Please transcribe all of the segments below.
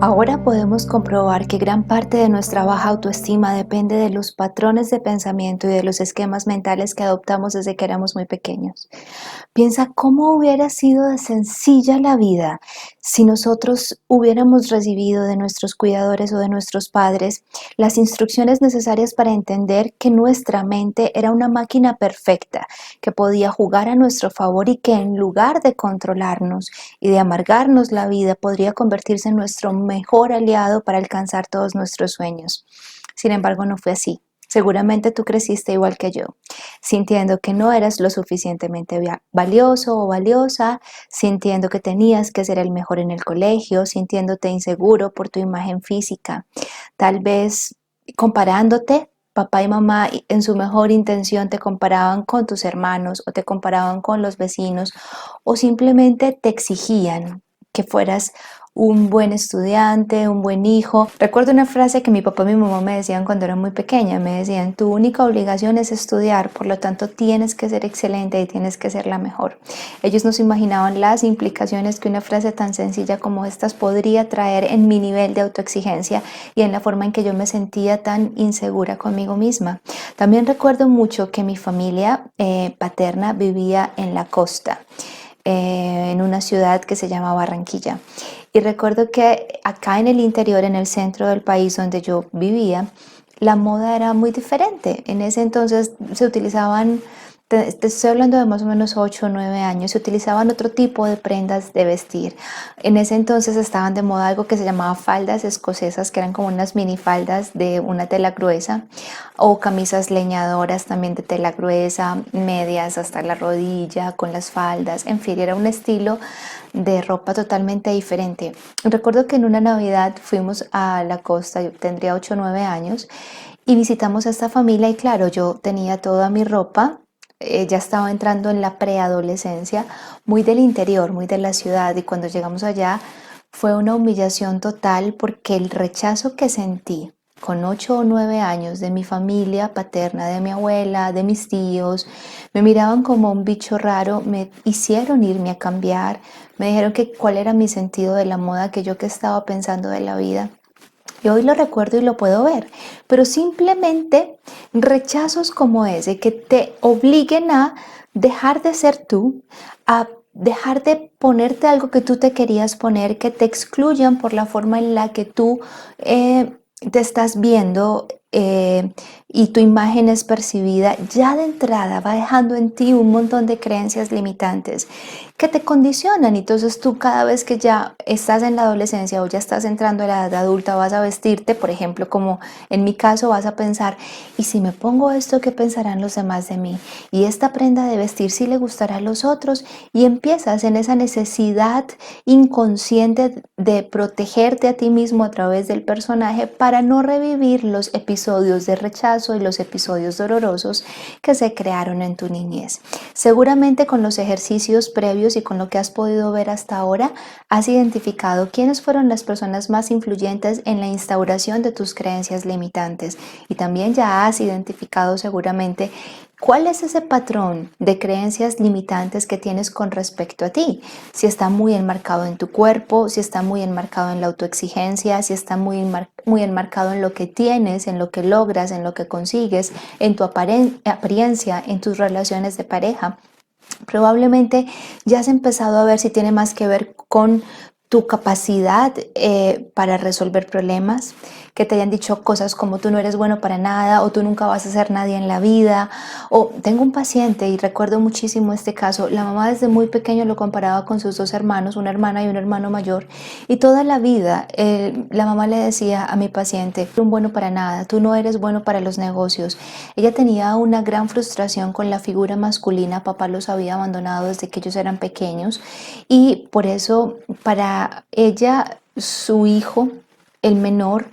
Ahora podemos comprobar que gran parte de nuestra baja autoestima depende de los patrones de pensamiento y de los esquemas mentales que adoptamos desde que éramos muy pequeños. Piensa cómo hubiera sido de sencilla la vida si nosotros hubiéramos recibido de nuestros cuidadores o de nuestros padres las instrucciones necesarias para entender que nuestra mente era una máquina perfecta, que podía jugar a nuestro favor y que en lugar de controlarnos y de amargarnos la vida, podría convertirse en nuestro mejor aliado para alcanzar todos nuestros sueños. Sin embargo, no fue así. Seguramente tú creciste igual que yo, sintiendo que no eras lo suficientemente valioso o valiosa, sintiendo que tenías que ser el mejor en el colegio, sintiéndote inseguro por tu imagen física, tal vez comparándote. Papá y mamá en su mejor intención te comparaban con tus hermanos o te comparaban con los vecinos o simplemente te exigían que fueras un buen estudiante, un buen hijo. Recuerdo una frase que mi papá y mi mamá me decían cuando era muy pequeña. Me decían, tu única obligación es estudiar, por lo tanto tienes que ser excelente y tienes que ser la mejor. Ellos no se imaginaban las implicaciones que una frase tan sencilla como estas podría traer en mi nivel de autoexigencia y en la forma en que yo me sentía tan insegura conmigo misma. También recuerdo mucho que mi familia paterna vivía en la costa, en una ciudad que se llama Barranquilla. Y recuerdo que acá en el interior, en el centro del país donde yo vivía, la moda era muy diferente. En ese entonces se utilizaban, te estoy hablando de más o menos 8 o 9 años, se utilizaban otro tipo de prendas de vestir. En ese entonces estaban de moda algo que se llamaba faldas escocesas, que eran como unas minifaldas de una tela gruesa, o camisas leñadoras también de tela gruesa, medias hasta la rodilla con las faldas, en fin, era un estilo de ropa totalmente diferente. Recuerdo que en una Navidad fuimos a la costa, yo tendría 8 o 9 años, y visitamos a esta familia y claro, yo tenía toda mi ropa, ya estaba entrando en la preadolescencia, muy del interior, muy de la ciudad, y cuando llegamos allá fue una humillación total porque el rechazo que sentí con 8 o 9 años de mi familia paterna, de mi abuela, de mis tíos, me miraban como un bicho raro, me hicieron irme a cambiar, me dijeron que cuál era mi sentido de la moda, que yo qué estaba pensando de la vida. Y hoy lo recuerdo y lo puedo ver, pero simplemente rechazos como ese que te obliguen a dejar de ser tú, a dejar de ponerte algo que tú te querías poner, que te excluyan por la forma en la que tú te estás viendo, y tu imagen es percibida, ya de entrada va dejando en ti un montón de creencias limitantes que te condicionan. Entonces tú cada vez que ya estás en la adolescencia o ya estás entrando a la edad adulta vas a vestirte, por ejemplo, como en mi caso vas a pensar, ¿y si me pongo esto, qué pensarán los demás de mí? Y esta prenda de vestir, ¿sí le gustará a los otros? Y empiezas en esa necesidad inconsciente de protegerte a ti mismo a través del personaje para no revivir los episodios de rechazo y los episodios dolorosos que se crearon en tu niñez. Seguramente con los ejercicios previos y con lo que has podido ver hasta ahora, has identificado quiénes fueron las personas más influyentes en la instauración de tus creencias limitantes y también ya has identificado seguramente cuál es ese patrón de creencias limitantes que tienes con respecto a ti. Si está muy enmarcado en tu cuerpo, si está muy enmarcado en la autoexigencia, si está muy enmarcado en lo que tienes, en lo que logras, en lo que consigues, en tu apariencia, en tus relaciones de pareja. Probablemente ya has empezado a ver si tiene más que ver con tu capacidad para resolver problemas, que te hayan dicho cosas como tú no eres bueno para nada o tú nunca vas a ser nadie en la vida. O tengo un paciente y recuerdo muchísimo este caso, la mamá desde muy pequeño lo comparaba con sus dos hermanos, una hermana y un hermano mayor, y toda la vida la mamá le decía a mi paciente, tú no eres bueno para nada, tú no eres bueno para los negocios. Ella tenía una gran frustración con la figura masculina, papá los había abandonado desde que ellos eran pequeños y por eso para ella su hijo, el menor,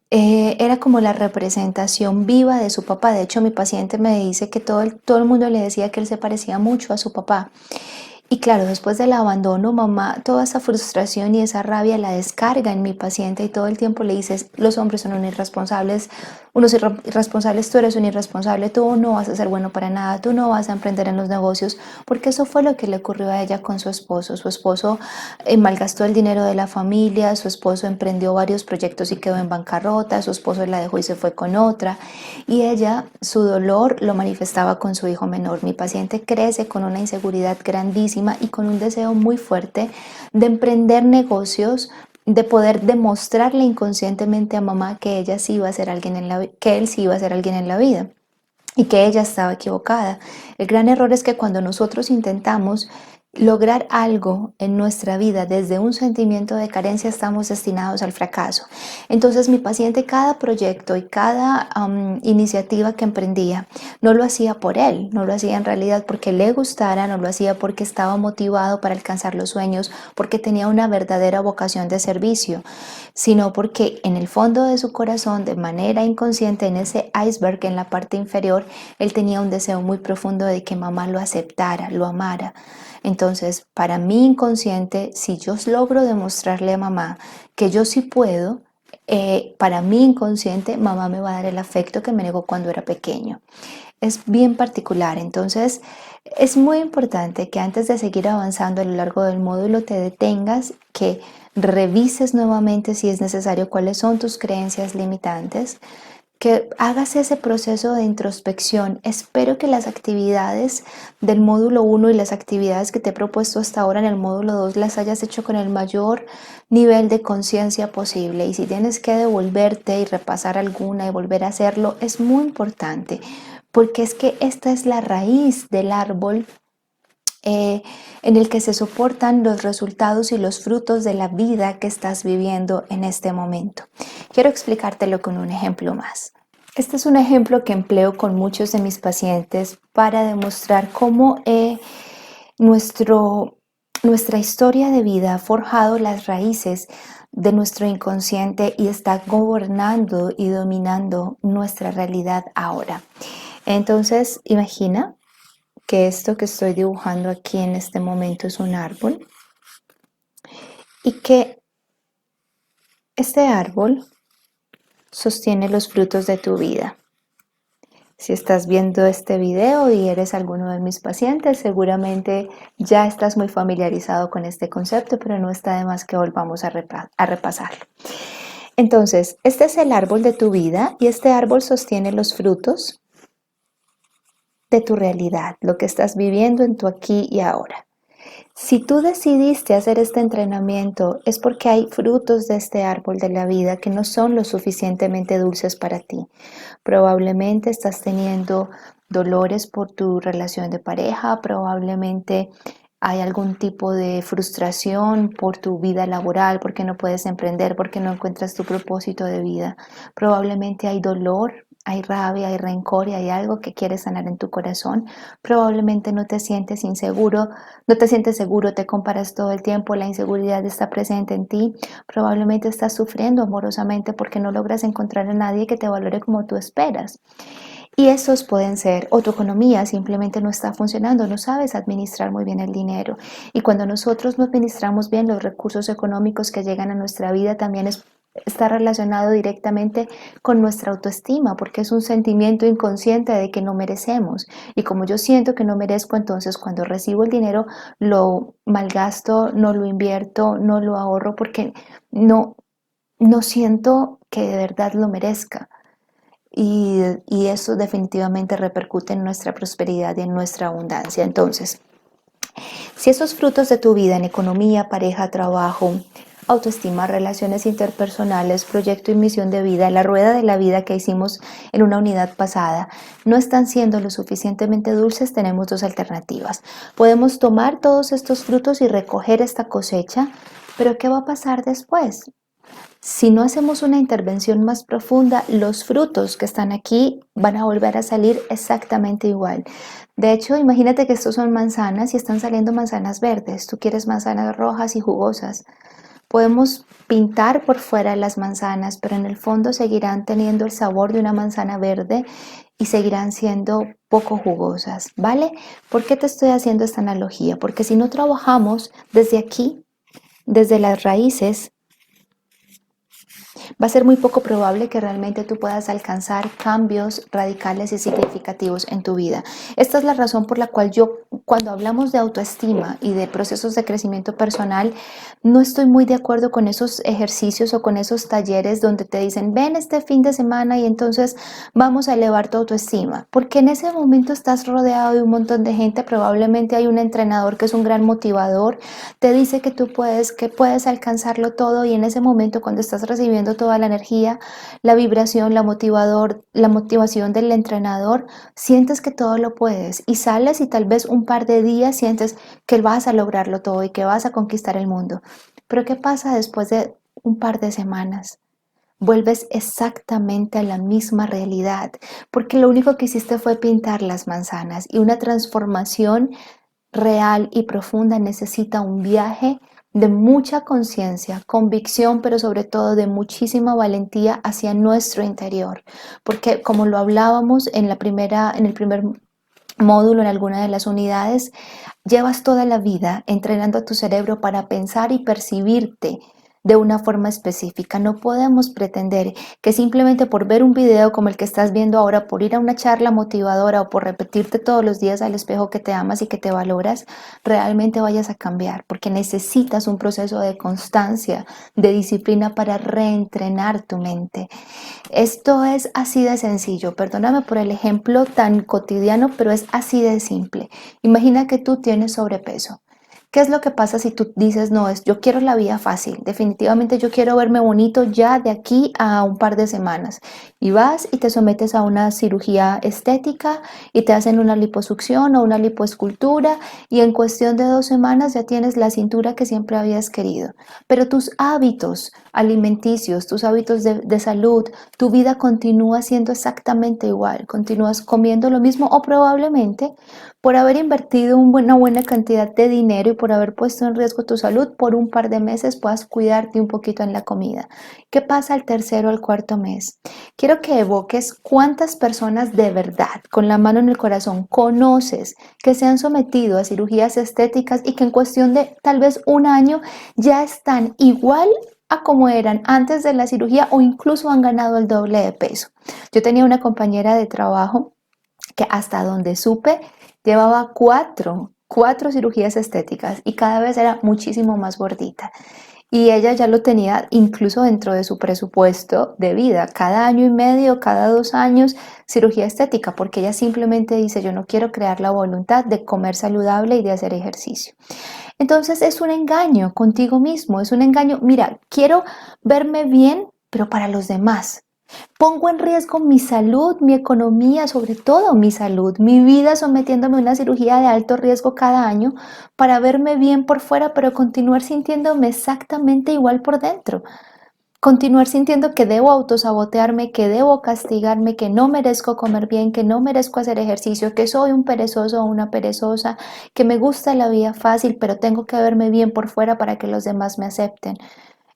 era como la representación viva de su papá. De hecho, mi paciente me dice que todo el mundo le decía que él se parecía mucho a su papá. Y claro, después del abandono, mamá, toda esa frustración y esa rabia la descarga en mi paciente y todo el tiempo le dices, los hombres son unos irresponsables, tú eres un irresponsable, tú no vas a ser bueno para nada, tú no vas a emprender en los negocios, porque eso fue lo que le ocurrió a ella con su esposo. Su esposo malgastó el dinero de la familia, su esposo emprendió varios proyectos y quedó en bancarrota, su esposo la dejó y se fue con otra, y ella su dolor lo manifestaba con su hijo menor. Mi paciente crece con una inseguridad grandísima y con un deseo muy fuerte de emprender negocios, de poder demostrarle inconscientemente a mamá que ella sí iba a ser alguien que él sí iba a ser alguien en la vida y que ella estaba equivocada. El gran error es que cuando nosotros intentamos lograr algo en nuestra vida desde un sentimiento de carencia, estamos destinados al fracaso. Entonces mi paciente, cada proyecto y cada iniciativa que emprendía, no lo hacía por él, no lo hacía en realidad porque le gustara, no lo hacía porque estaba motivado para alcanzar los sueños, porque tenía una verdadera vocación de servicio, sino porque en el fondo de su corazón, de manera inconsciente, en ese iceberg en la parte inferior, él tenía un deseo muy profundo de que mamá lo aceptara, lo amara. Entonces, para mi inconsciente, si yo logro demostrarle a mamá que yo sí puedo, para mi inconsciente, mamá me va a dar el afecto que me negó cuando era pequeño. Es bien particular, entonces es muy importante que antes de seguir avanzando a lo largo del módulo te detengas, que revises nuevamente si es necesario cuáles son tus creencias limitantes, que hagas ese proceso de introspección. Espero que las actividades del módulo 1 y las actividades que te he propuesto hasta ahora en el módulo 2 las hayas hecho con el mayor nivel de conciencia posible. Y si tienes que devolverte y repasar alguna y volver a hacerlo, es muy importante, porque es que esta es la raíz del árbol en el que se soportan los resultados y los frutos de la vida que estás viviendo en este momento. Quiero explicártelo con un ejemplo más. Este es un ejemplo que empleo con muchos de mis pacientes para demostrar cómo nuestra historia de vida ha forjado las raíces de nuestro inconsciente y está gobernando y dominando nuestra realidad ahora. Entonces, imagina que esto que estoy dibujando aquí en este momento es un árbol y que este árbol sostiene los frutos de tu vida. Si estás viendo este video y eres alguno de mis pacientes, seguramente ya estás muy familiarizado con este concepto, pero no está de más que volvamos a repasarlo. Entonces, este es el árbol de tu vida y este árbol sostiene los frutos de tu realidad, lo que estás viviendo en tu aquí y ahora. Si tú decidiste hacer este entrenamiento es porque hay frutos de este árbol de la vida que no son lo suficientemente dulces para ti. Probablemente estás teniendo dolores por tu relación de pareja, probablemente hay algún tipo de frustración por tu vida laboral, porque no puedes emprender, porque no encuentras tu propósito de vida. Probablemente hay dolor, hay rabia, hay rencor y hay algo que quieres sanar en tu corazón. Probablemente no te sientes inseguro, no te sientes seguro, te comparas todo el tiempo, la inseguridad está presente en ti. Probablemente estás sufriendo amorosamente porque no logras encontrar a nadie que te valore como tú esperas. Y esos pueden ser, o tu economía simplemente no está funcionando, no sabes administrar muy bien el dinero. Y cuando nosotros no administramos bien los recursos económicos que llegan a nuestra vida, también está relacionado directamente con nuestra autoestima, porque es un sentimiento inconsciente de que no merecemos. Y como yo siento que no merezco, entonces cuando recibo el dinero lo malgasto, no lo invierto, no lo ahorro, porque no siento que de verdad lo merezca. Y eso definitivamente repercute en nuestra prosperidad y en nuestra abundancia. Entonces, si esos frutos de tu vida en economía, pareja, trabajo, autoestima, relaciones interpersonales, proyecto y misión de vida, la rueda de la vida que hicimos en una unidad pasada, no están siendo lo suficientemente dulces, tenemos dos alternativas. Podemos tomar todos estos frutos y recoger esta cosecha, pero ¿qué va a pasar después? Si no hacemos una intervención más profunda, los frutos que están aquí van a volver a salir exactamente igual. De hecho, imagínate que estos son manzanas y están saliendo manzanas verdes. Tú quieres manzanas rojas y jugosas. Podemos pintar por fuera las manzanas, pero en el fondo seguirán teniendo el sabor de una manzana verde y seguirán siendo poco jugosas, ¿vale? ¿Por qué te estoy haciendo esta analogía? Porque si no trabajamos desde aquí, desde las raíces, va a ser muy poco probable que realmente tú puedas alcanzar cambios radicales y significativos en tu vida. Esta es la razón por la cual yo, cuando hablamos de autoestima y de procesos de crecimiento personal, no estoy muy de acuerdo con esos ejercicios o con esos talleres donde te dicen, ven este fin de semana y entonces vamos a elevar tu autoestima. Porque en ese momento estás rodeado de un montón de gente, probablemente hay un entrenador que es un gran motivador, te dice que tú puedes, que puedes alcanzarlo todo y en ese momento cuando estás recibiendo toda la energía, la vibración, la motivación del entrenador, sientes que todo lo puedes y sales y tal vez un par de días sientes que vas a lograrlo todo y que vas a conquistar el mundo. Pero ¿qué pasa después de un par de semanas? Vuelves exactamente a la misma realidad, porque lo único que hiciste fue pintar las manzanas y una transformación real y profunda necesita un viaje de mucha conciencia, convicción, pero sobre todo de muchísima valentía hacia nuestro interior, porque como lo hablábamos en el primer módulo, en alguna de las unidades, llevas toda la vida entrenando a tu cerebro para pensar y percibirte de una forma específica. No podemos pretender que simplemente por ver un video como el que estás viendo ahora, por ir a una charla motivadora o por repetirte todos los días al espejo que te amas y que te valoras, realmente vayas a cambiar, porque necesitas un proceso de constancia, de disciplina para reentrenar tu mente. Esto es así de sencillo, perdóname por el ejemplo tan cotidiano, pero es así de simple. Imagina que tú tienes sobrepeso. ¿Qué es lo que pasa si tú dices, no, yo quiero la vida fácil, definitivamente yo quiero verme bonito ya de aquí a un par de semanas? Y vas y te sometes a una cirugía estética y te hacen una liposucción o una lipoescultura y en cuestión de 2 semanas ya tienes la cintura que siempre habías querido. Pero tus hábitos alimenticios, tus hábitos de salud, tu vida continúa siendo exactamente igual, continúas comiendo lo mismo o probablemente por haber invertido una buena cantidad de dinero y por haber puesto en riesgo tu salud por un par de meses puedas cuidarte un poquito en la comida. ¿Qué pasa al tercero o al cuarto mes? Quiero que evoques cuántas personas de verdad, con la mano en el corazón, conoces que se han sometido a cirugías estéticas y que en cuestión de tal vez un año ya están igual a como eran antes de la cirugía o incluso han ganado el doble de peso. Yo tenía una compañera de trabajo que hasta donde supe llevaba cuatro cirugías estéticas y cada vez era muchísimo más gordita. Y ella ya lo tenía incluso dentro de su presupuesto de vida, cada año y medio, cada 2 años, cirugía estética, porque ella simplemente dice, yo no quiero crear la voluntad de comer saludable y de hacer ejercicio. Entonces es un engaño contigo mismo, es un engaño, mira, quiero verme bien, pero para los demás. Pongo en riesgo mi salud, mi economía, sobre todo mi salud, mi vida sometiéndome a una cirugía de alto riesgo cada año para verme bien por fuera, pero continuar sintiéndome exactamente igual por dentro. Continuar sintiendo que debo autosabotearme, que debo castigarme, que no merezco comer bien, que no merezco hacer ejercicio, que soy un perezoso o una perezosa, que me gusta la vida fácil, pero tengo que verme bien por fuera para que los demás me acepten.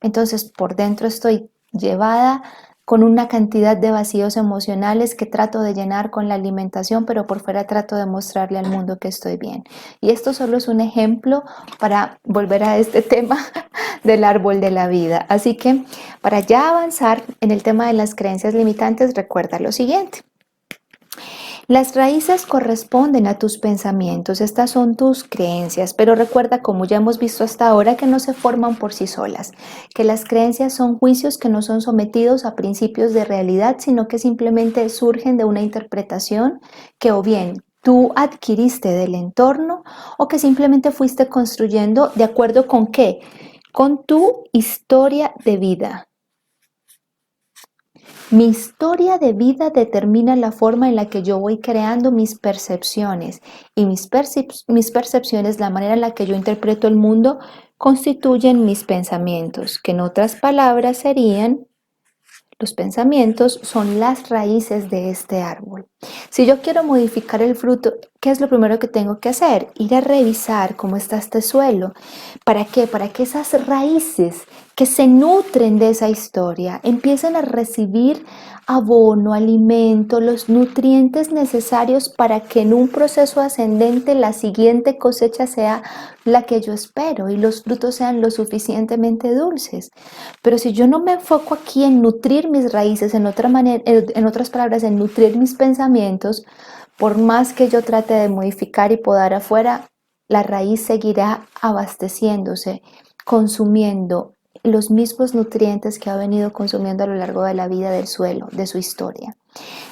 Entonces, por dentro estoy llevada con una cantidad de vacíos emocionales que trato de llenar con la alimentación, pero por fuera trato de mostrarle al mundo que estoy bien. Y esto solo es un ejemplo para volver a este tema del árbol de la vida. Así que para ya avanzar en el tema de las creencias limitantes, recuerda lo siguiente. Las raíces corresponden a tus pensamientos, estas son tus creencias, pero recuerda, como ya hemos visto hasta ahora, que no se forman por sí solas, que las creencias son juicios que no son sometidos a principios de realidad, sino que simplemente surgen de una interpretación que o bien tú adquiriste del entorno o que simplemente fuiste construyendo de acuerdo con qué, con tu historia de vida. Mi historia de vida determina la forma en la que yo voy creando mis percepciones y mis percepciones, la manera en la que yo interpreto el mundo, constituyen mis pensamientos, que en otras palabras serían, los pensamientos son las raíces de este árbol. Si yo quiero modificar el fruto, ¿qué es lo primero que tengo que hacer? Ir a revisar cómo está este suelo. ¿Para qué? Para que esas raíces que se nutren de esa historia, empiecen a recibir abono, alimento, los nutrientes necesarios para que en un proceso ascendente la siguiente cosecha sea la que yo espero y los frutos sean lo suficientemente dulces. Pero si yo no me enfoco aquí en nutrir mis raíces, en otra manera, en otras palabras, en nutrir mis pensamientos, por más que yo trate de modificar y podar afuera, la raíz seguirá abasteciéndose, consumiendo los mismos nutrientes que ha venido consumiendo a lo largo de la vida del suelo, de su historia.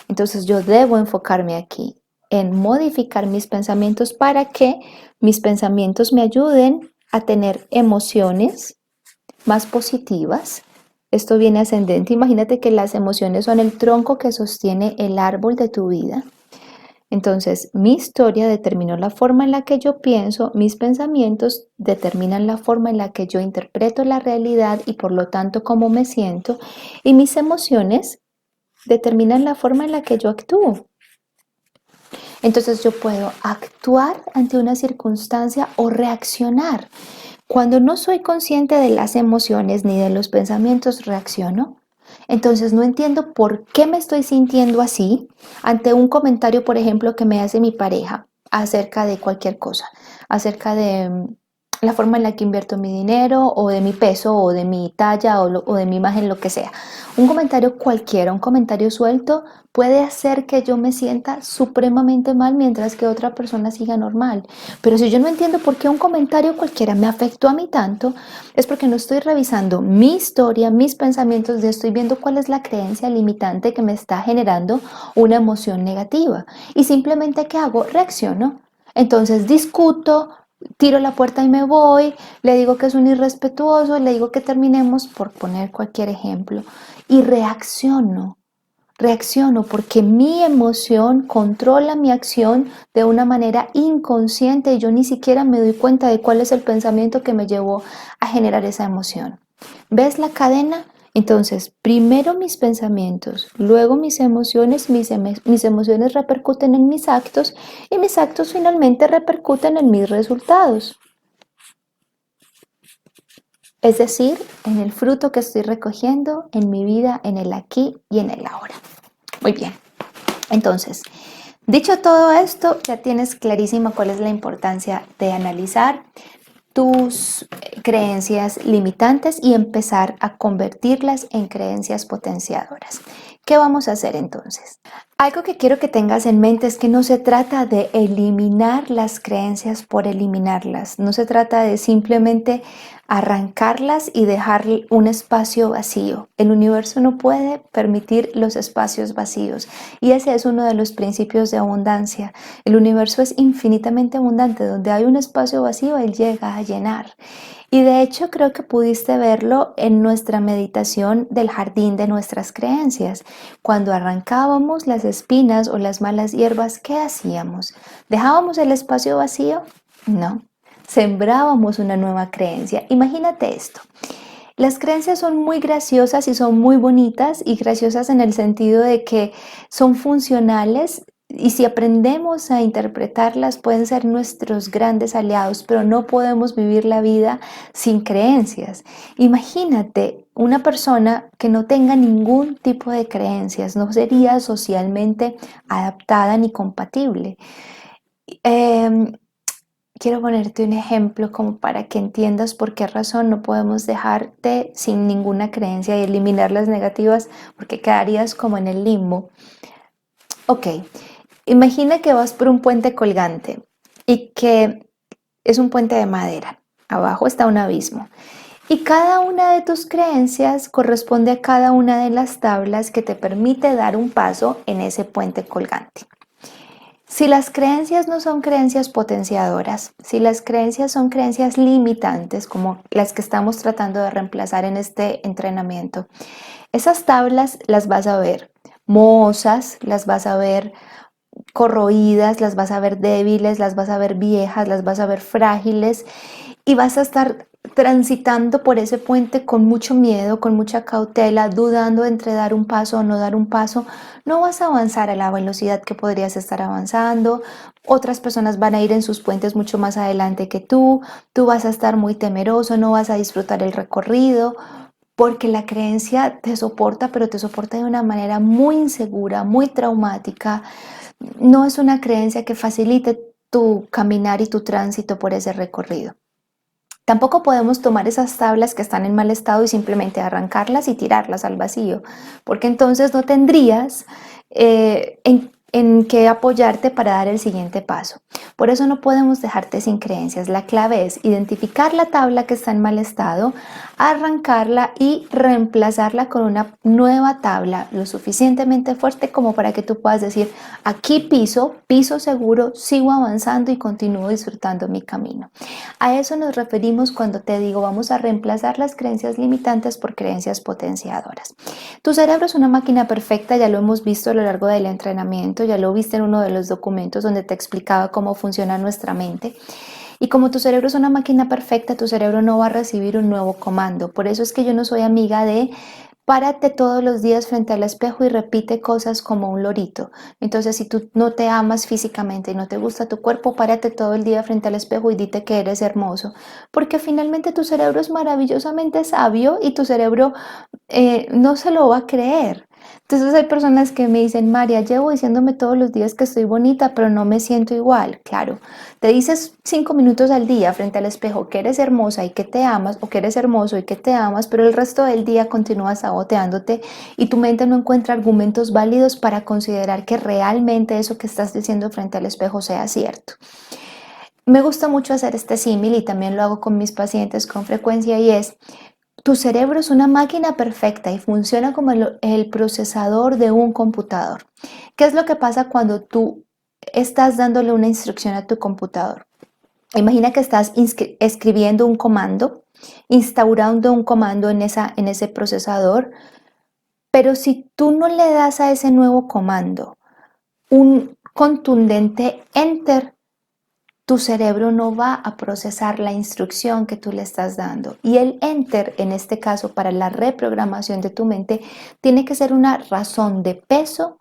Entonces yo debo enfocarme aquí en modificar mis pensamientos para que mis pensamientos me ayuden a tener emociones más positivas. Esto viene ascendente. Imagínate que las emociones son el tronco que sostiene el árbol de tu vida. Entonces, mi historia determinó la forma en la que yo pienso, mis pensamientos determinan la forma en la que yo interpreto la realidad y por lo tanto cómo me siento, y mis emociones determinan la forma en la que yo actúo. Entonces yo puedo actuar ante una circunstancia o reaccionar. Cuando no soy consciente de las emociones ni de los pensamientos, reacciono. Entonces no entiendo por qué me estoy sintiendo así ante un comentario, por ejemplo, que me hace mi pareja acerca de cualquier cosa, acerca de la forma en la que invierto mi dinero o de mi peso o de mi talla o de mi imagen, lo que sea. Un comentario cualquiera, un comentario suelto puede hacer que yo me sienta supremamente mal mientras que otra persona siga normal. Pero si yo no entiendo por qué un comentario cualquiera me afectó a mí tanto, es porque no estoy revisando mi historia, mis pensamientos, estoy viendo cuál es la creencia limitante que me está generando una emoción negativa. Y simplemente, ¿qué hago? Reacciono. Entonces discuto, tiro la puerta y me voy, le digo que es un irrespetuoso, le digo que terminemos, por poner cualquier ejemplo, y reacciono. Reacciono porque mi emoción controla mi acción de una manera inconsciente y yo ni siquiera me doy cuenta de cuál es el pensamiento que me llevó a generar esa emoción. ¿Ves la cadena? Entonces, primero mis pensamientos, luego mis emociones, mis emociones repercuten en mis actos y mis actos finalmente repercuten en mis resultados. Es decir, en el fruto que estoy recogiendo en mi vida, en el aquí y en el ahora. Muy bien. Entonces, dicho todo esto, ya tienes clarísima cuál es la importancia de analizar tus creencias limitantes y empezar a convertirlas en creencias potenciadoras. ¿Qué vamos a hacer entonces? Algo que quiero que tengas en mente es que no se trata de eliminar las creencias por eliminarlas, no se trata de simplemente arrancarlas y dejar un espacio vacío. El universo no puede permitir los espacios vacíos y ese es uno de los principios de abundancia. El universo es infinitamente abundante, donde hay un espacio vacío, él llega a llenar. Y de hecho creo que pudiste verlo en nuestra meditación del jardín de nuestras creencias. Cuando arrancábamos las espinas o las malas hierbas, ¿qué hacíamos? ¿Dejábamos el espacio vacío? No. Sembrábamos una nueva creencia. Imagínate esto. Las creencias son muy graciosas y son muy bonitas y graciosas en el sentido de que son funcionales y si aprendemos a interpretarlas pueden ser nuestros grandes aliados, pero no podemos vivir la vida sin creencias. Imagínate una persona que no tenga ningún tipo de creencias, no sería socialmente adaptada ni compatible. Quiero ponerte un ejemplo como para que entiendas por qué razón no podemos dejarte sin ninguna creencia y eliminar las negativas porque quedarías como en el limbo. Ok, imagina que vas por un puente colgante y que es un puente de madera. Abajo está un abismo. Y cada una de tus creencias corresponde a cada una de las tablas que te permite dar un paso en ese puente colgante. Si las creencias no son creencias potenciadoras, si las creencias son creencias limitantes, como las que estamos tratando de reemplazar en este entrenamiento, esas tablas las vas a ver mohosas, las vas a ver corroídas, las vas a ver débiles, las vas a ver viejas, las vas a ver frágiles y vas a estar transitando por ese puente con mucho miedo, con mucha cautela, dudando entre dar un paso o no dar un paso. No vas a avanzar a la velocidad que podrías estar avanzando. Otras personas van a ir en sus puentes mucho más adelante que tú vas a estar muy temeroso, no vas a disfrutar el recorrido, porque la creencia te soporta, pero te soporta de una manera muy insegura, muy traumática. No es una creencia que facilite tu caminar y tu tránsito por ese recorrido. Tampoco podemos tomar esas tablas que están en mal estado y simplemente arrancarlas y tirarlas al vacío, porque entonces no tendrías en qué apoyarte para dar el siguiente paso. Por eso no podemos dejarte sin creencias. La clave es identificar la tabla que está en mal estado, arrancarla y reemplazarla con una nueva tabla lo suficientemente fuerte como para que tú puedas decir, aquí piso seguro, sigo avanzando y continúo disfrutando mi camino. A eso nos referimos cuando te digo vamos a reemplazar las creencias limitantes por creencias potenciadoras. Tu cerebro es una máquina perfecta, ya lo hemos visto a lo largo del entrenamiento, ya lo viste en uno de los documentos donde te explicaba cómo funciona nuestra mente. Y como tu cerebro es una máquina perfecta, tu cerebro no va a recibir un nuevo comando. Por eso es que yo no soy amiga de párate todos los días frente al espejo y repite cosas como un lorito. Entonces, si tú no te amas físicamente y no te gusta tu cuerpo, párate todo el día frente al espejo y dite que eres hermoso. Porque finalmente tu cerebro es maravillosamente sabio y tu cerebro no se lo va a creer. Entonces hay personas que me dicen, María, llevo diciéndome todos los días que estoy bonita, pero no me siento igual. Claro, te dices 5 minutos al día frente al espejo que eres hermosa y que te amas, o que eres hermoso y que te amas, pero el resto del día continúas saboteándote y tu mente no encuentra argumentos válidos para considerar que realmente eso que estás diciendo frente al espejo sea cierto. Me gusta mucho hacer este símil y también lo hago con mis pacientes con frecuencia y es, tu cerebro es una máquina perfecta y funciona como el procesador de un computador. ¿Qué es lo que pasa cuando tú estás dándole una instrucción a tu computador? Imagina que estás escribiendo un comando, instaurando un comando en ese procesador, pero si tú no le das a ese nuevo comando un contundente enter, tu cerebro no va a procesar la instrucción que tú le estás dando. Y el enter, en este caso, para la reprogramación de tu mente, tiene que ser una razón de peso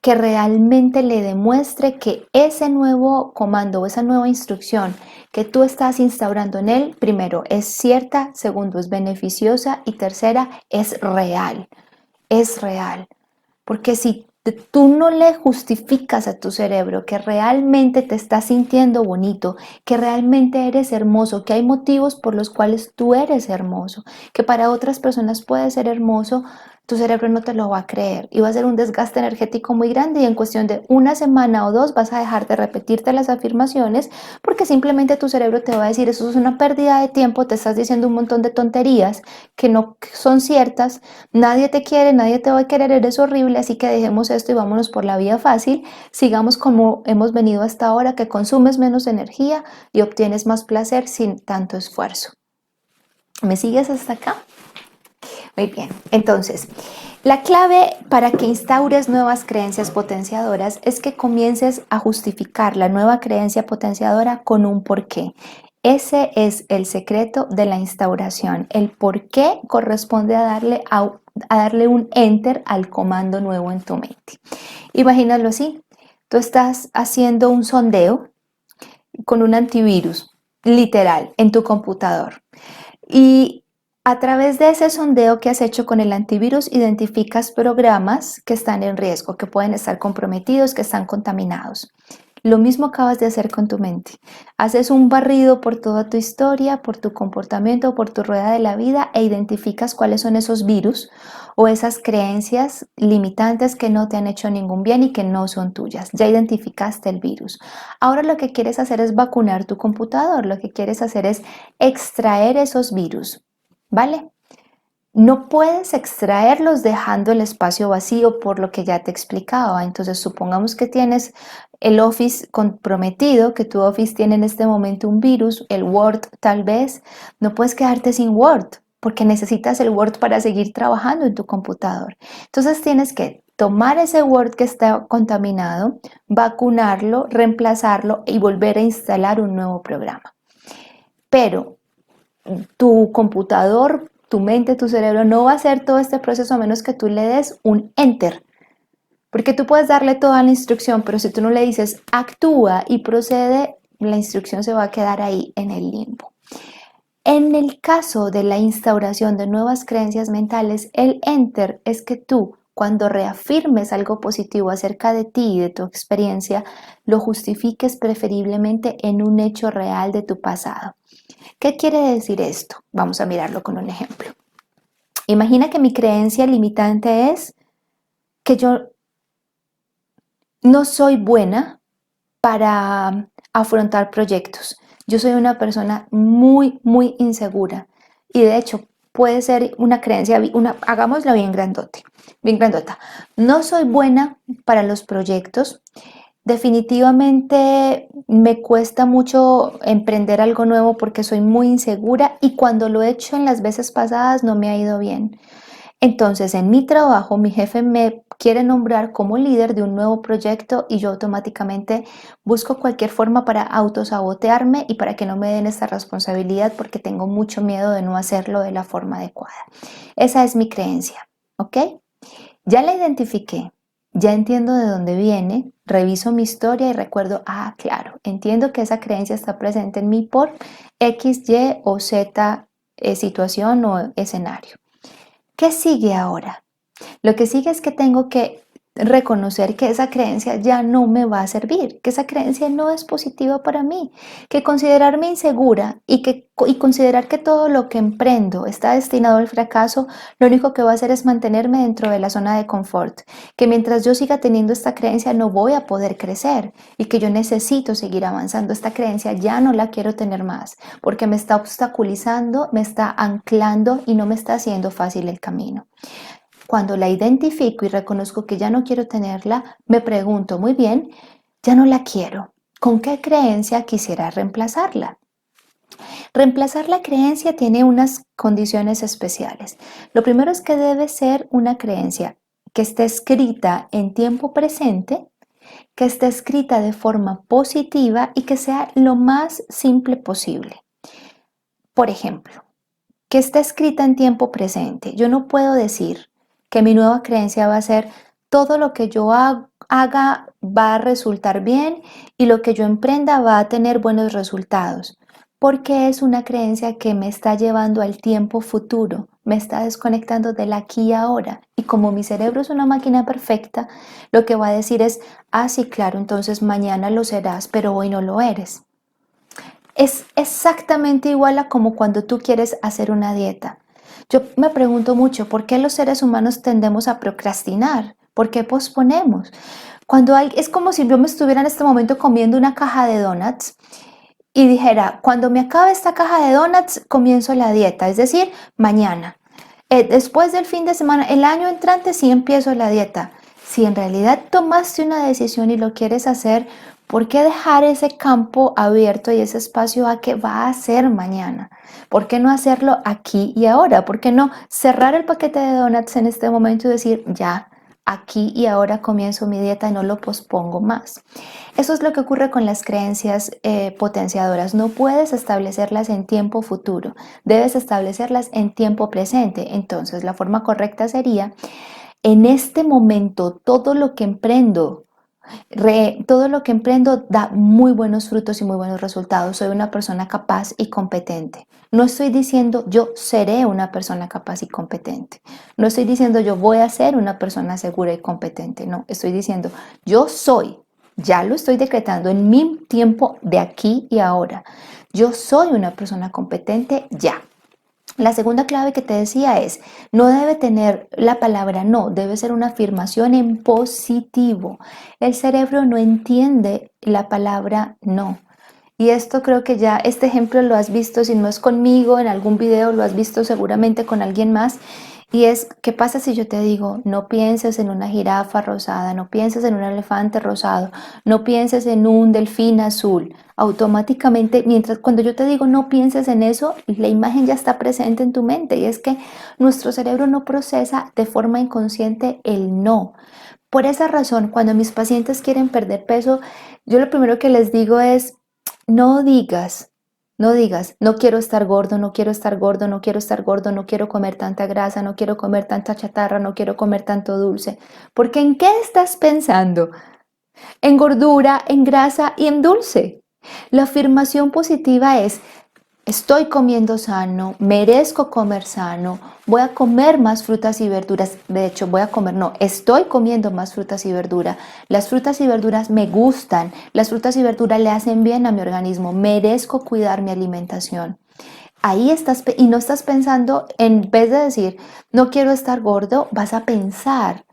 que realmente le demuestre que ese nuevo comando o esa nueva instrucción que tú estás instaurando en él, primero, es cierta, segundo, es beneficiosa y tercera, es real. Es real. Porque si tú no le justificas a tu cerebro que realmente te estás sintiendo bonito, que realmente eres hermoso, que hay motivos por los cuales tú eres hermoso, que para otras personas puede ser hermoso, tu cerebro no te lo va a creer y va a ser un desgaste energético muy grande y en cuestión de una semana o dos vas a dejar de repetirte las afirmaciones porque simplemente tu cerebro te va a decir eso es una pérdida de tiempo, te estás diciendo un montón de tonterías que no son ciertas, nadie te quiere, nadie te va a querer, eres horrible, así que dejemos esto y vámonos por la vía fácil, sigamos como hemos venido hasta ahora, que consumes menos energía y obtienes más placer sin tanto esfuerzo. ¿Me sigues hasta acá? Muy bien, entonces, la clave para que instaures nuevas creencias potenciadoras es que comiences a justificar la nueva creencia potenciadora con un porqué. Ese es el secreto de la instauración. El por qué corresponde a darle un enter al comando nuevo en tu mente. Imagínalo así. Tú estás haciendo un sondeo con un antivirus, literal, en tu computador. Y a través de ese sondeo que has hecho con el antivirus, identificas programas que están en riesgo, que pueden estar comprometidos, que están contaminados. Lo mismo acabas de hacer con tu mente. Haces un barrido por toda tu historia, por tu comportamiento, por tu rueda de la vida e identificas cuáles son esos virus o esas creencias limitantes que no te han hecho ningún bien y que no son tuyas. Ya identificaste el virus. Ahora lo que quieres hacer es vacunar tu computador. Lo que quieres hacer es extraer esos virus. ¿Vale? No puedes extraerlos dejando el espacio vacío por lo que ya te explicaba. Entonces, supongamos que tienes el Office comprometido, que tu Office tiene en este momento un virus, el Word tal vez. No puedes quedarte sin Word porque necesitas el Word para seguir trabajando en tu computador. Entonces, tienes que tomar ese Word que está contaminado, vacunarlo, reemplazarlo y volver a instalar un nuevo programa. Pero tu computador, tu mente, tu cerebro no va a hacer todo este proceso a menos que tú le des un enter. Porque tú puedes darle toda la instrucción, pero si tú no le dices actúa y procede, la instrucción se va a quedar ahí en el limbo. En el caso de la instauración de nuevas creencias mentales, el enter es que tú, cuando reafirmes algo positivo acerca de ti y de tu experiencia, lo justifiques preferiblemente en un hecho real de tu pasado. ¿Qué quiere decir esto? Vamos a mirarlo con un ejemplo. Imagina que mi creencia limitante es que yo no soy buena para afrontar proyectos. Yo soy una persona muy insegura y de hecho puede ser una creencia, hagámosla bien grandote, bien grandota. No soy buena para los proyectos. Definitivamente me cuesta mucho emprender algo nuevo porque soy muy insegura y cuando lo he hecho en las veces pasadas no me ha ido bien. Entonces, en mi trabajo, mi jefe me quiere nombrar como líder de un nuevo proyecto y yo automáticamente busco cualquier forma para autosabotearme y para que no me den esta responsabilidad porque tengo mucho miedo de no hacerlo de la forma adecuada. Esa es mi creencia, ¿ok? Ya la identifiqué, ya entiendo de dónde viene, reviso mi historia y recuerdo, claro, entiendo que esa creencia está presente en mí por X, Y o Z situación o escenario. ¿Qué sigue ahora? Lo que sigue es que tengo que reconocer que esa creencia ya no me va a servir, que esa creencia no es positiva para mí, que considerarme insegura y considerar que todo lo que emprendo está destinado al fracaso, lo único que va a hacer es mantenerme dentro de la zona de confort, que mientras yo siga teniendo esta creencia no voy a poder crecer y que yo necesito seguir avanzando. Esta creencia ya no la quiero tener más porque me está obstaculizando, me está anclando y no me está haciendo fácil el camino. Cuando la identifico y reconozco que ya no quiero tenerla, me pregunto, muy bien, ya no la quiero. ¿Con qué creencia quisiera reemplazarla? Reemplazar la creencia tiene unas condiciones especiales. Lo primero es que debe ser una creencia que esté escrita en tiempo presente, que esté escrita de forma positiva y que sea lo más simple posible. Por ejemplo, que esté escrita en tiempo presente. Yo no puedo decir que mi nueva creencia va a ser todo lo que yo haga va a resultar bien y lo que yo emprenda va a tener buenos resultados, porque es una creencia que me está llevando al tiempo futuro, me está desconectando del aquí y ahora. Y como mi cerebro es una máquina perfecta, lo que va a decir es, sí, claro, entonces mañana lo serás, pero hoy no lo eres. Es exactamente igual a como cuando tú quieres hacer una dieta. Yo me pregunto mucho, ¿por qué los seres humanos tendemos a procrastinar? ¿Por qué posponemos? Es como si yo me estuviera en este momento comiendo una caja de donuts y dijera, cuando me acabe esta caja de donuts, comienzo la dieta, es decir, mañana. Después del fin de semana, el año entrante, sí empiezo la dieta. Si en realidad tomaste una decisión y lo quieres hacer, ¿por qué dejar ese campo abierto y ese espacio a que va a ser mañana? ¿Por qué no hacerlo aquí y ahora? ¿Por qué no cerrar el paquete de donuts en este momento y decir, ya, aquí y ahora comienzo mi dieta y no lo pospongo más? Eso es lo que ocurre con las creencias potenciadoras. No puedes establecerlas en tiempo futuro, debes establecerlas en tiempo presente. Entonces, la forma correcta sería, en este momento, todo lo que emprendo da muy buenos frutos y muy buenos resultados. Soy una persona capaz y competente. No estoy diciendo yo seré una persona capaz y competente. No estoy diciendo yo voy a ser una persona segura y competente. No, estoy diciendo yo soy. Ya lo estoy decretando en mi tiempo de aquí y ahora. Yo soy una persona competente ya. La segunda clave que te decía es, no debe tener la palabra no, debe ser una afirmación en positivo. El cerebro no entiende la palabra no. Y esto creo que ya, este ejemplo lo has visto, si no es conmigo, en algún video lo has visto seguramente con alguien más. Y es, ¿qué pasa si yo te digo, no pienses en una jirafa rosada, no pienses en un elefante rosado, no pienses en un delfín azul? Automáticamente, cuando yo te digo no pienses en eso, la imagen ya está presente en tu mente y es que nuestro cerebro no procesa de forma inconsciente el no. Por esa razón, cuando mis pacientes quieren perder peso, yo lo primero que les digo es, no digas No digas, no quiero estar gordo, no quiero estar gordo, no quiero estar gordo, no quiero comer tanta grasa, no quiero comer tanta chatarra, no quiero comer tanto dulce. Porque ¿en qué estás pensando? En gordura, en grasa y en dulce. La afirmación positiva es, estoy comiendo sano, merezco comer sano, voy a comer más frutas y verduras. De hecho, voy a comer, no, estoy comiendo más frutas y verduras. Las frutas y verduras me gustan, las frutas y verduras le hacen bien a mi organismo, merezco cuidar mi alimentación. Ahí estás y no estás pensando, en vez de decir, no quiero estar gordo, vas a pensar,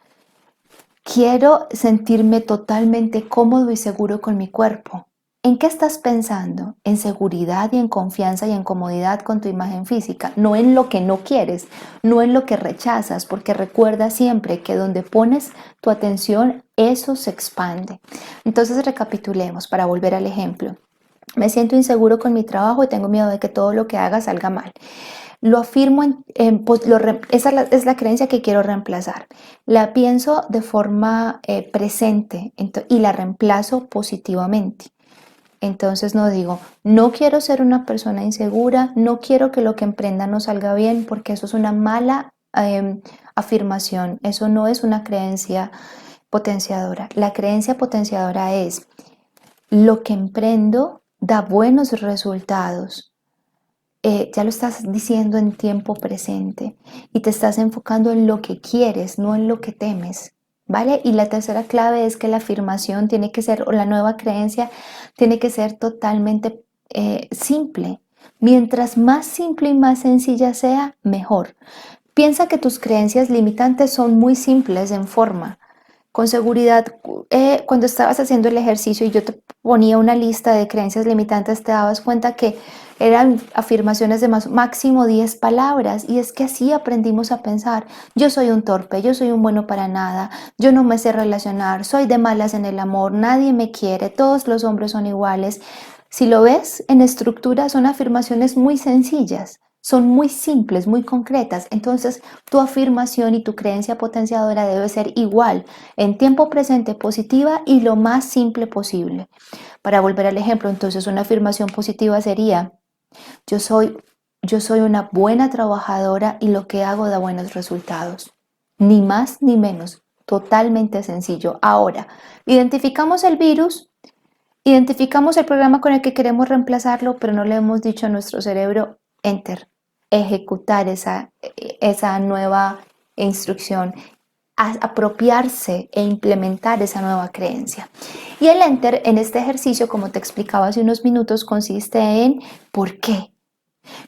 quiero sentirme totalmente cómodo y seguro con mi cuerpo. ¿En qué estás pensando? En seguridad y en confianza y en comodidad con tu imagen física, no en lo que no quieres, no en lo que rechazas, porque recuerda siempre que donde pones tu atención, eso se expande. Entonces recapitulemos para volver al ejemplo. Me siento inseguro con mi trabajo y tengo miedo de que todo lo que haga salga mal. Lo afirmo, esa es la creencia que quiero reemplazar. La pienso de forma presente y la reemplazo positivamente. Entonces no digo, no quiero ser una persona insegura, no quiero que lo que emprenda no salga bien, porque eso es una mala afirmación, eso no es una creencia potenciadora. La creencia potenciadora es, lo que emprendo da buenos resultados. Ya lo estás diciendo en tiempo presente y te estás enfocando en lo que quieres, no en lo que temes, ¿vale? Y la tercera clave es que la afirmación tiene que ser, o la nueva creencia tiene que ser totalmente simple. Mientras más simple y más sencilla sea, mejor. Piensa que tus creencias limitantes son muy simples en forma. Con seguridad, cuando estabas haciendo el ejercicio y yo te ponía una lista de creencias limitantes, te dabas cuenta que eran afirmaciones de máximo 10 palabras, y es que así aprendimos a pensar. Yo soy un torpe, yo soy un bueno para nada, yo no me sé relacionar, soy de malas en el amor, nadie me quiere, todos los hombres son iguales. Si lo ves en estructura, son afirmaciones muy sencillas, son muy simples, muy concretas. Entonces, tu afirmación y tu creencia potenciadora debe ser igual, en tiempo presente positiva y lo más simple posible. Para volver al ejemplo, entonces una afirmación positiva sería, yo soy, yo soy una buena trabajadora y lo que hago da buenos resultados. Ni más ni menos, totalmente sencillo. Ahora, identificamos el virus. Identificamos el programa con el que queremos reemplazarlo, pero no le hemos dicho a nuestro cerebro, enter, ejecutar esa nueva instrucción, apropiarse e implementar esa nueva creencia. Y el enter en este ejercicio, como te explicaba hace unos minutos, consiste en ¿por qué?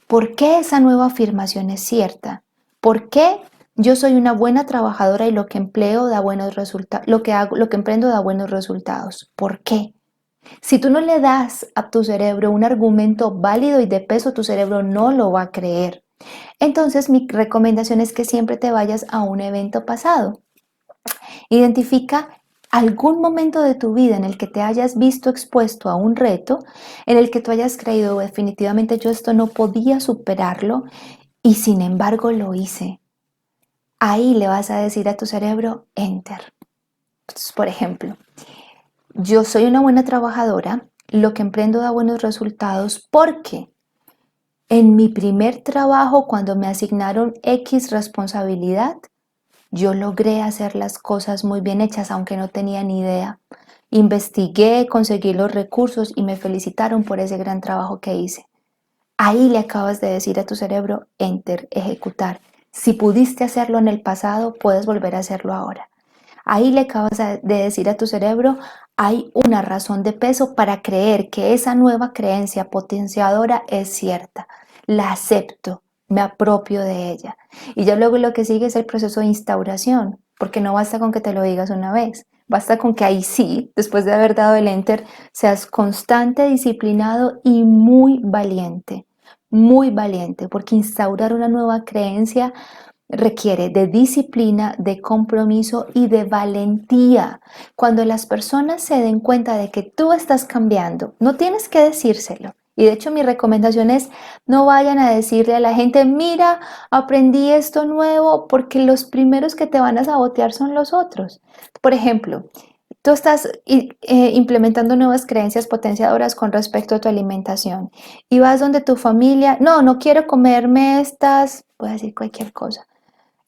¿Por qué esa nueva afirmación es cierta? ¿Por qué yo soy una buena trabajadora y lo que empleo da buenos resultados, lo que emprendo da buenos resultados? ¿Por qué? Si tú no le das a tu cerebro un argumento válido y de peso, tu cerebro no lo va a creer. Entonces, mi recomendación es que siempre te vayas a un evento pasado. Identifica algún momento de tu vida en el que te hayas visto expuesto a un reto, en el que tú hayas creído definitivamente yo esto no podía superarlo y sin embargo lo hice. Ahí le vas a decir a tu cerebro, enter. Entonces, por ejemplo, yo soy una buena trabajadora, lo que emprendo da buenos resultados porque en mi primer trabajo, cuando me asignaron X responsabilidad, yo logré hacer las cosas muy bien hechas, aunque no tenía ni idea. Investigué, conseguí los recursos y me felicitaron por ese gran trabajo que hice. Ahí le acabas de decir a tu cerebro, enter, ejecutar. Si pudiste hacerlo en el pasado, puedes volver a hacerlo ahora. Ahí le acabas de decir a tu cerebro, hay una razón de peso para creer que esa nueva creencia potenciadora es cierta. La acepto, me apropio de ella. Y ya luego lo que sigue es el proceso de instauración, porque no basta con que te lo digas una vez. Basta con que ahí sí, después de haber dado el enter, seas constante, disciplinado y muy valiente, porque instaurar una nueva creencia requiere de disciplina, de compromiso y de valentía. Cuando las personas se den cuenta de que tú estás cambiando, no tienes que decírselo. Y de hecho mi recomendación es no vayan a decirle a la gente, mira, aprendí esto nuevo, porque los primeros que te van a sabotear son los otros. Por ejemplo, Tú estás implementando nuevas creencias potenciadoras con respecto a tu alimentación y vas donde tu familia, no, no quiero comerme estas, voy a decir cualquier cosa,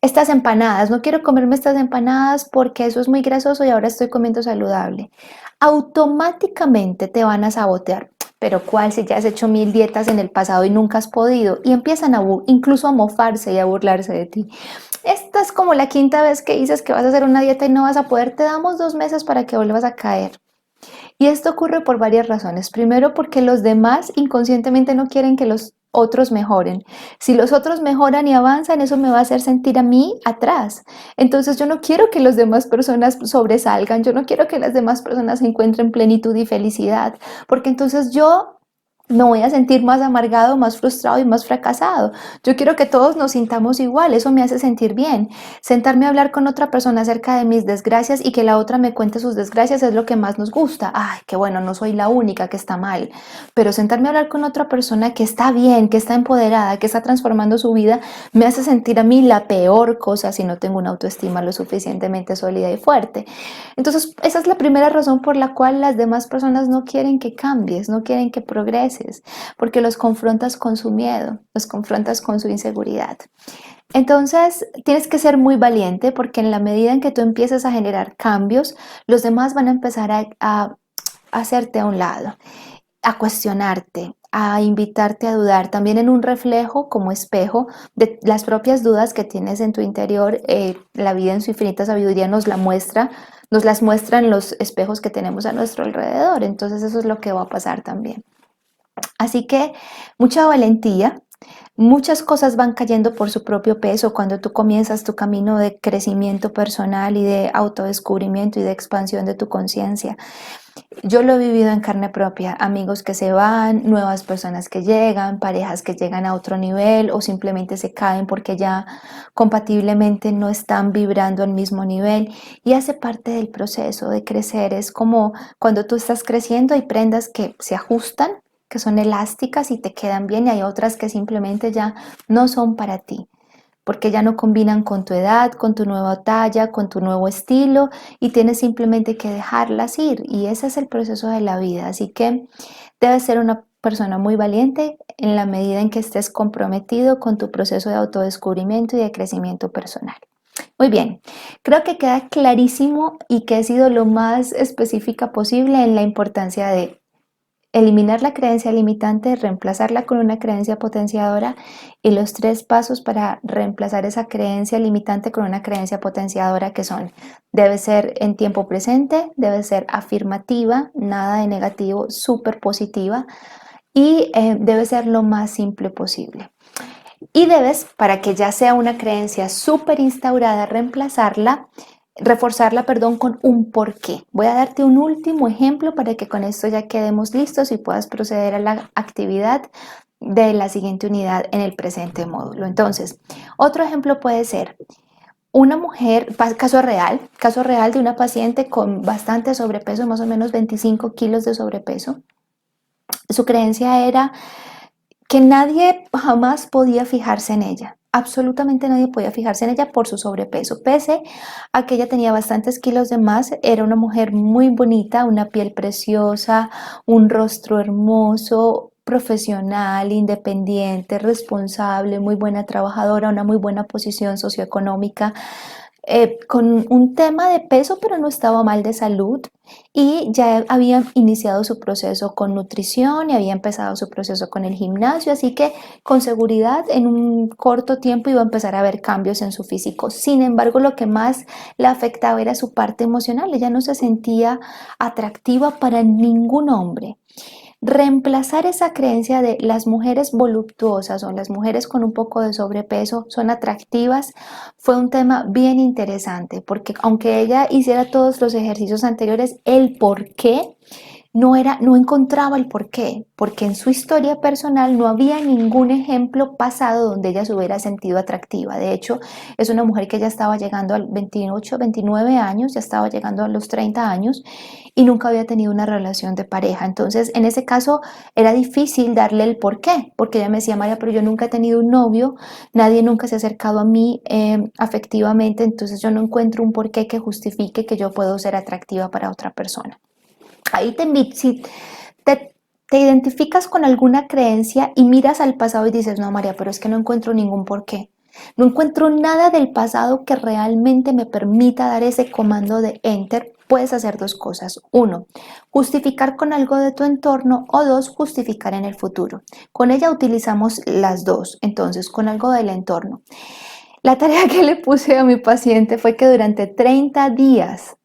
estas empanadas, no quiero comerme estas empanadas porque eso es muy grasoso y ahora estoy comiendo saludable. Automáticamente te van a sabotear. Pero ¿cuál si ya has hecho 1000 dietas en el pasado y nunca has podido? Y empiezan incluso a mofarse y a burlarse de ti. Esta es como la quinta vez que dices que vas a hacer una dieta y no vas a poder. Te damos 2 meses para que vuelvas a caer. Y esto ocurre por varias razones. Primero, porque los demás inconscientemente no quieren que los otros mejoren. Si los otros mejoran y avanzan, eso me va a hacer sentir a mí atrás. Entonces yo no quiero que las demás personas sobresalgan, yo no quiero que las demás personas encuentren plenitud y felicidad, porque entonces yo me voy a sentir más amargado, más frustrado y más fracasado. Yo quiero que todos nos sintamos igual, eso me hace sentir bien. Sentarme a hablar con otra persona acerca de mis desgracias y que la otra me cuente sus desgracias es lo que más nos gusta. Ay, qué bueno, no soy la única que está mal. Pero sentarme a hablar con otra persona que está bien, que está empoderada, que está transformando su vida, me hace sentir a mí la peor cosa si no tengo una autoestima lo suficientemente sólida y fuerte. Entonces, esa es la primera razón por la cual las demás personas no quieren que cambies, no quieren que progreses, porque los confrontas con su miedo, los confrontas con su inseguridad. Entonces, tienes que ser muy valiente porque en la medida en que tú empieces a generar cambios, los demás van a empezar a hacerte a un lado, a cuestionarte, a invitarte a dudar, también en un reflejo como espejo de las propias dudas que tienes en tu interior. La vida en su infinita sabiduría nos las muestra en los espejos que tenemos a nuestro alrededor. Entonces eso es lo que va a pasar también. Así que mucha valentía. Muchas cosas van cayendo por su propio peso cuando tú comienzas tu camino de crecimiento personal y de autodescubrimiento y de expansión de tu conciencia. Yo lo he vivido en carne propia, amigos que se van, nuevas personas que llegan, parejas que llegan a otro nivel o simplemente se caen porque ya compatiblemente no están vibrando al mismo nivel y hace parte del proceso de crecer. Es como cuando tú estás creciendo hay prendas que se ajustan, que son elásticas y te quedan bien y hay otras que simplemente ya no son para ti porque ya no combinan con tu edad, con tu nueva talla, con tu nuevo estilo y tienes simplemente que dejarlas ir y ese es el proceso de la vida, así que debes ser una persona muy valiente en la medida en que estés comprometido con tu proceso de autodescubrimiento y de crecimiento personal. Muy bien, creo que queda clarísimo y que he sido lo más específica posible en la importancia de eliminar la creencia limitante, reemplazarla con una creencia potenciadora y los 3 pasos para reemplazar esa creencia limitante con una creencia potenciadora que son, debe ser en tiempo presente, debe ser afirmativa, nada de negativo, súper positiva y debe ser lo más simple posible. Y debes, para que ya sea una creencia súper instaurada, reforzarla, perdón, con un porqué. Voy a darte un último ejemplo para que con esto ya quedemos listos y puedas proceder a la actividad de la siguiente unidad en el presente módulo. Entonces, otro ejemplo puede ser una mujer, caso real de una paciente con bastante sobrepeso, más o menos 25 kilos de sobrepeso. Su creencia era que nadie jamás podía fijarse en ella. Absolutamente nadie podía fijarse en ella por su sobrepeso. Pese a que ella tenía bastantes kilos de más, era una mujer muy bonita, una piel preciosa, un rostro hermoso, profesional, independiente, responsable, muy buena trabajadora, una muy buena posición socioeconómica, con un tema de peso, pero no estaba mal de salud y ya había iniciado su proceso con nutrición y había empezado su proceso con el gimnasio, así que con seguridad en un corto tiempo iba a empezar a ver cambios en su físico. Sin embargo, lo que más la afectaba era su parte emocional. Ella no se sentía atractiva para ningún hombre. Reemplazar esa creencia de las mujeres voluptuosas o las mujeres con un poco de sobrepeso son atractivas fue un tema bien interesante porque aunque ella hiciera todos los ejercicios anteriores, el por qué no encontraba el por qué, porque en su historia personal no había ningún ejemplo pasado donde ella se hubiera sentido atractiva. De hecho, es una mujer que ya estaba llegando a 28, 29 años, ya estaba llegando a los 30 años y nunca había tenido una relación de pareja. Entonces, en ese caso, era difícil darle el por qué, porque ella me decía, María, pero yo nunca he tenido un novio, nadie nunca se ha acercado a mí afectivamente, entonces yo no encuentro un por qué que justifique que yo puedo ser atractiva para otra persona. Ahí te invito, si te identificas con alguna creencia y miras al pasado y dices, no, María, pero es que no encuentro ningún porqué. No encuentro nada del pasado que realmente me permita dar ese comando de enter. Puedes hacer dos cosas. Uno, justificar con algo de tu entorno o dos, justificar en el futuro. Con ella utilizamos las dos, entonces con algo del entorno. La tarea que le puse a mi paciente fue que durante 30 días,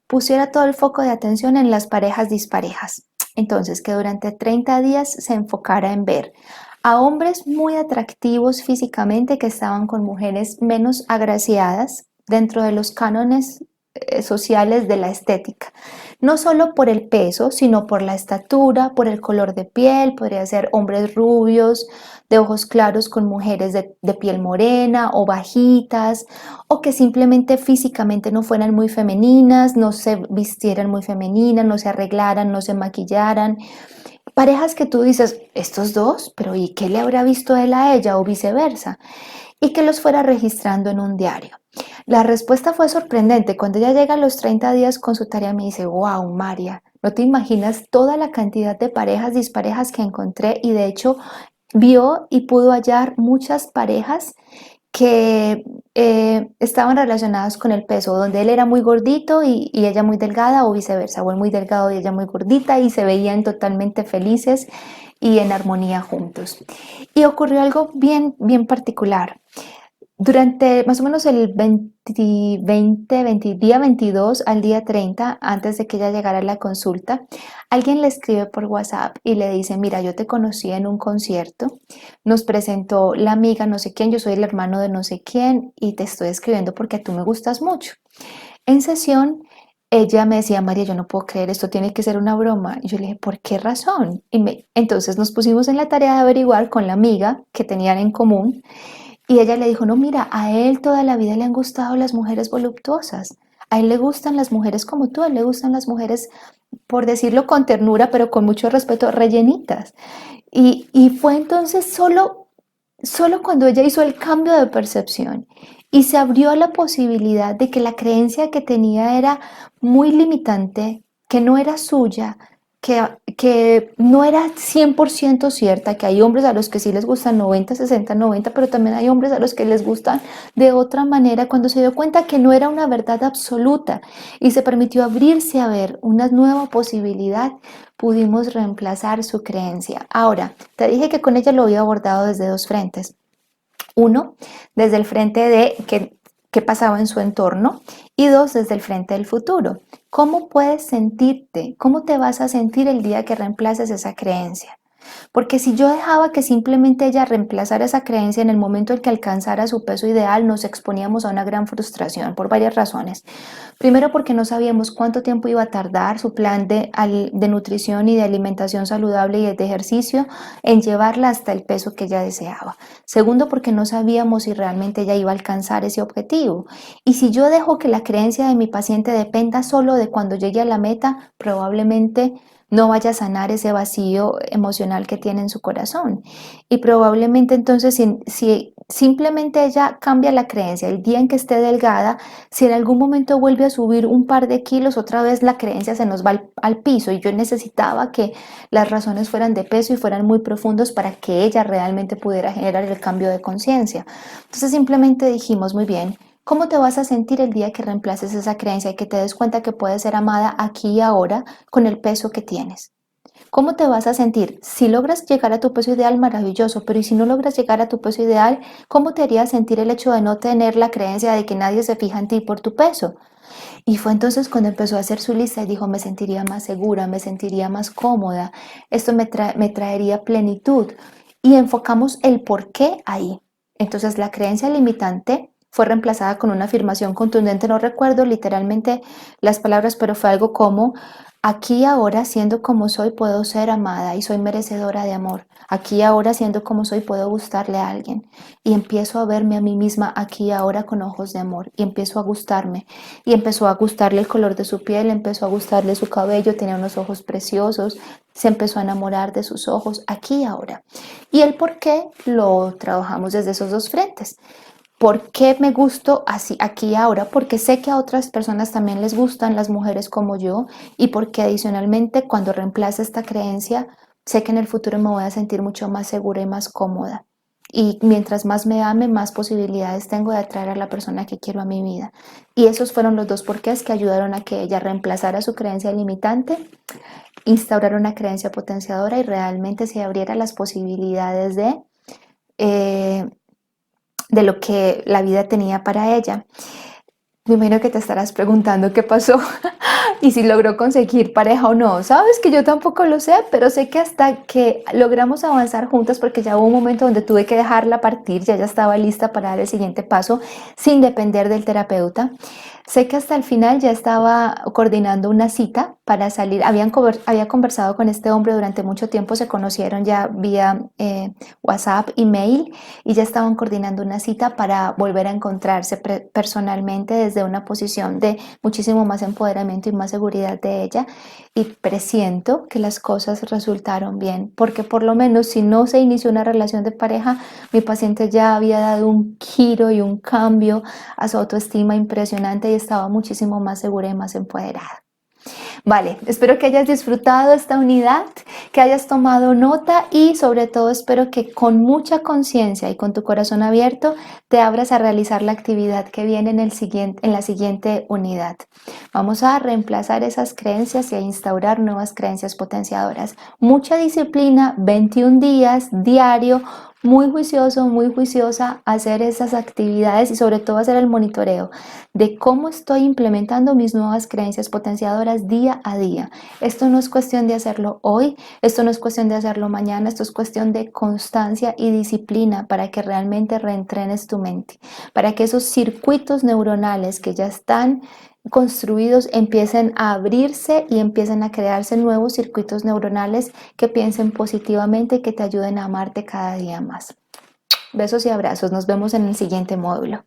pusiera todo el foco de atención en las parejas disparejas. Entonces, que durante 30 días se enfocara en ver a hombres muy atractivos físicamente que estaban con mujeres menos agraciadas dentro de los cánones sociales de la estética. No solo por el peso, sino por la estatura, por el color de piel, podría ser hombres rubios, de ojos claros con mujeres de piel morena o bajitas, o que simplemente físicamente no fueran muy femeninas, no se vistieran muy femeninas, no se arreglaran, no se maquillaran. Parejas que tú dices, estos dos, pero ¿y qué le habrá visto él a ella o viceversa? Y que los fuera registrando en un diario. La respuesta fue sorprendente. Cuando ella llega a los 30 días con su tarea me dice, wow, María, no te imaginas toda la cantidad de parejas disparejas que encontré y de hecho vio y pudo hallar muchas parejas que estaban relacionadas con el peso, donde él era muy gordito y ella muy delgada o viceversa, o él muy delgado y ella muy gordita y se veían totalmente felices y en armonía juntos. Y ocurrió algo bien, bien particular. Durante más o menos el día 22 al día 30, antes de que ella llegara a la consulta, alguien le escribe por WhatsApp y le dice, mira, yo te conocí en un concierto, nos presentó la amiga no sé quién, yo soy el hermano de no sé quién y te estoy escribiendo porque tú me gustas mucho. En sesión, ella me decía, María, yo no puedo creer, esto tiene que ser una broma. Y yo le dije, ¿por qué razón? Entonces nos pusimos en la tarea de averiguar con la amiga que tenían en común y ella le dijo, no, mira, a él toda la vida le han gustado las mujeres voluptuosas. A él le gustan las mujeres como tú, a él le gustan las mujeres, por decirlo con ternura, pero con mucho respeto, rellenitas. Y fue entonces solo cuando ella hizo el cambio de percepción y se abrió a la posibilidad de que la creencia que tenía era muy limitante, que no era suya, que no era 100% cierta, que hay hombres a los que sí les gustan 90, 60, 90, pero también hay hombres a los que les gustan de otra manera, cuando se dio cuenta que no era una verdad absoluta y se permitió abrirse a ver una nueva posibilidad, pudimos reemplazar su creencia. Ahora, te dije que con ella lo había abordado desde dos frentes. Uno, desde el frente de qué pasaba en su entorno y dos, desde el frente del futuro. ¿Cómo puedes sentirte? ¿Cómo te vas a sentir el día que reemplaces esa creencia? Porque si yo dejaba que simplemente ella reemplazara esa creencia en el momento en que alcanzara su peso ideal, nos exponíamos a una gran frustración por varias razones. Primero, porque no sabíamos cuánto tiempo iba a tardar su plan de nutrición y de alimentación saludable y de ejercicio en llevarla hasta el peso que ella deseaba. Segundo, porque no sabíamos si realmente ella iba a alcanzar ese objetivo. Y si yo dejo que la creencia de mi paciente dependa solo de cuando llegue a la meta, probablemente no vaya a sanar ese vacío emocional que tiene en su corazón. Y probablemente entonces si simplemente ella cambia la creencia, el día en que esté delgada, si en algún momento vuelve a subir un par de kilos, otra vez la creencia se nos va al piso y yo necesitaba que las razones fueran de peso y fueran muy profundos para que ella realmente pudiera generar el cambio de conciencia. Entonces simplemente dijimos, muy bien, ¿cómo te vas a sentir el día que reemplaces esa creencia y que te des cuenta que puedes ser amada aquí y ahora con el peso que tienes? ¿Cómo te vas a sentir? Si logras llegar a tu peso ideal, maravilloso, pero ¿y si no logras llegar a tu peso ideal, cómo te haría sentir el hecho de no tener la creencia de que nadie se fija en ti por tu peso? Y fue entonces cuando empezó a hacer su lista y dijo, me sentiría más segura, me sentiría más cómoda, esto me traería plenitud. Y enfocamos el por qué ahí. Entonces la creencia limitante fue reemplazada con una afirmación contundente, no recuerdo literalmente las palabras, pero fue algo como, Aquí y ahora, siendo como soy, puedo ser amada y soy merecedora de amor. Aquí y ahora, siendo como soy, puedo gustarle a alguien. Y empiezo a verme a mí misma aquí y ahora con ojos de amor. Y empiezo a gustarme. Y empezó a gustarle el color de su piel, empezó a gustarle su cabello, tenía unos ojos preciosos. Se empezó a enamorar de sus ojos aquí y ahora. Y el por qué lo trabajamos desde esos dos frentes. ¿Por qué me gusto así aquí y ahora? Porque sé que a otras personas también les gustan las mujeres como yo y porque adicionalmente cuando reemplace esta creencia, sé que en el futuro me voy a sentir mucho más segura y más cómoda. Y mientras más me ame, más posibilidades tengo de atraer a la persona que quiero a mi vida. Y esos fueron los dos porqués que ayudaron a que ella reemplazara su creencia limitante, instaurara una creencia potenciadora y realmente se abriera las posibilidades eh, de lo que la vida tenía para ella. Me imagino que te estarás preguntando qué pasó y si logró conseguir pareja o no. Sabes que yo tampoco lo sé, pero sé que hasta que logramos avanzar juntas, porque ya hubo un momento donde tuve que dejarla partir, ya estaba lista para dar el siguiente paso sin depender del terapeuta. Sé que hasta el final ya estaba coordinando una cita para salir. Había conversado con este hombre durante mucho tiempo, se conocieron ya vía WhatsApp, email, y ya estaban coordinando una cita para volver a encontrarse personalmente desde una posición de muchísimo más empoderamiento y más seguridad de ella. Y presiento que las cosas resultaron bien, porque por lo menos si no se inició una relación de pareja, mi paciente ya había dado un giro y un cambio a su autoestima impresionante y estaba muchísimo más segura y más empoderada. Vale, espero que hayas disfrutado esta unidad, que hayas tomado nota y sobre todo espero que con mucha conciencia y con tu corazón abierto te abras a realizar la actividad que viene en la siguiente unidad. Vamos a reemplazar esas creencias y a instaurar nuevas creencias potenciadoras. Mucha disciplina, 21 días diario, muy juicioso, muy juiciosa, hacer esas actividades y sobre todo hacer el monitoreo de cómo estoy implementando mis nuevas creencias potenciadoras día a día. Esto no es cuestión de hacerlo hoy, esto no es cuestión de hacerlo mañana, esto es cuestión de constancia y disciplina para que realmente reentrenes tu mente, para que esos circuitos neuronales que ya están construidos empiecen a abrirse y empiecen a crearse nuevos circuitos neuronales que piensen positivamente y que te ayuden a amarte cada día más. Besos y abrazos, nos vemos en el siguiente módulo.